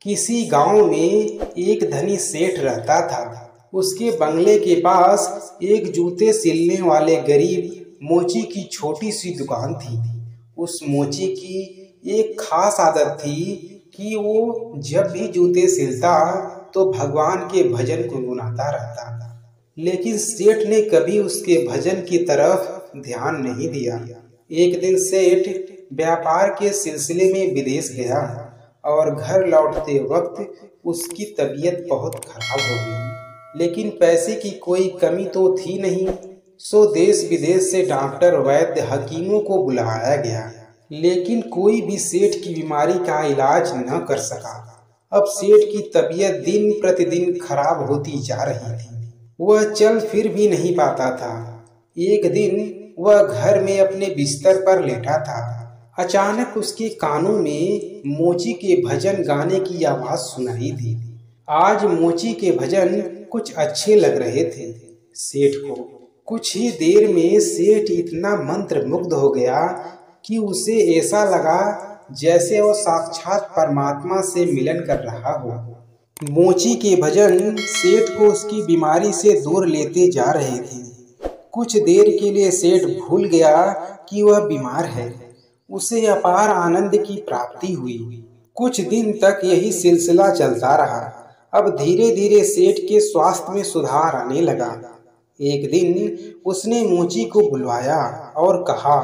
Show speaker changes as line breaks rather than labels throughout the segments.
किसी गांव में एक धनी सेठ रहता था। उसके बंगले के पास एक जूते सिलने वाले गरीब मोची की छोटी सी दुकान थी। उस मोची की एक खास आदत थी कि वो जब भी जूते सिलता तो भगवान के भजन गुनगुनाता रहता। लेकिन सेठ ने कभी उसके भजन की तरफ ध्यान नहीं दिया। एक दिन सेठ व्यापार के सिलसिले में विदेश गया और घर लौटते वक्त उसकी तबीयत बहुत खराब हो गई। लेकिन पैसे की कोई कमी तो थी नहीं, सो देश विदेश से डॉक्टर, वैद्य, हकीमों को बुलाया गया, लेकिन कोई भी सेठ की बीमारी का इलाज न कर सका। अब सेठ की तबीयत दिन प्रतिदिन खराब होती जा रही थी। वह चल फिर भी नहीं पाता था। एक दिन वह घर में अपने बिस्तर पर लेटा था। अचानक उसके कानों में मोची के भजन गाने की आवाज सुनाई दी। आज मोची के भजन कुछ अच्छे लग रहे थे सेठ को। कुछ ही देर में सेठ इतना मंत्रमुग्ध हो गया कि उसे ऐसा लगा जैसे वह साक्षात परमात्मा से मिलन कर रहा हो। मोची के भजन सेठ को उसकी बीमारी से दूर लेते जा रहे थे। कुछ देर के लिए सेठ भूल गया कि वह बीमार है। उसे अपार आनंद की प्राप्ति हुई। कुछ दिन तक यही सिलसिला चलता रहा। अब धीरे धीरे सेठ के स्वास्थ्य में सुधार आने लगा। एक दिन उसने मोची को बुलवाया और कहा,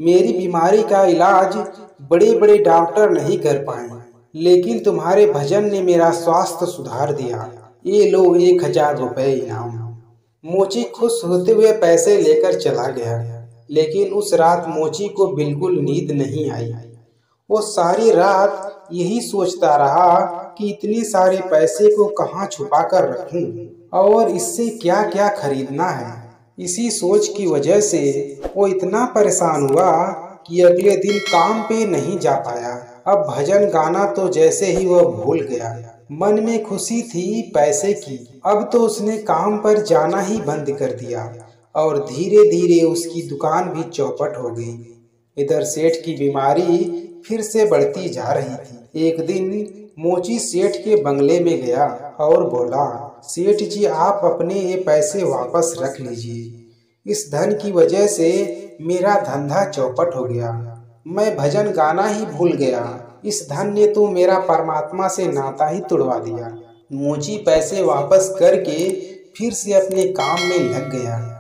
मेरी बीमारी का इलाज बड़े बड़े डॉक्टर नहीं कर पाए, लेकिन तुम्हारे भजन ने मेरा स्वास्थ्य सुधार दिया। ये लो 1000 रुपये इनाम। मोची खुश होते हुए पैसे लेकर चला गया। लेकिन उस रात मोची को बिल्कुल नींद नहीं आई। वो सारी रात यही सोचता रहा कि इतने सारे पैसे को कहाँ छुपा कर रखूं और इससे क्या क्या खरीदना है। इसी सोच की वजह से वो इतना परेशान हुआ कि अगले दिन काम पे नहीं जा पाया। अब भजन गाना तो जैसे ही वह भूल गया। मन में खुशी थी पैसे की। अब तो उसने काम पर जाना ही बंद कर दिया और धीरे धीरे उसकी दुकान भी चौपट हो गई। इधर सेठ की बीमारी फिर से बढ़ती जा रही थी। एक दिन मोची सेठ के बंगले में गया और बोला, सेठ जी, आप अपने ये पैसे वापस रख लीजिए। इस धन की वजह से मेरा धंधा चौपट हो गया। मैं भजन गाना ही भूल गया। इस धन ने तो मेरा परमात्मा से नाता ही तोड़वा दिया। मोची पैसे वापस करके फिर से अपने काम में लग गया।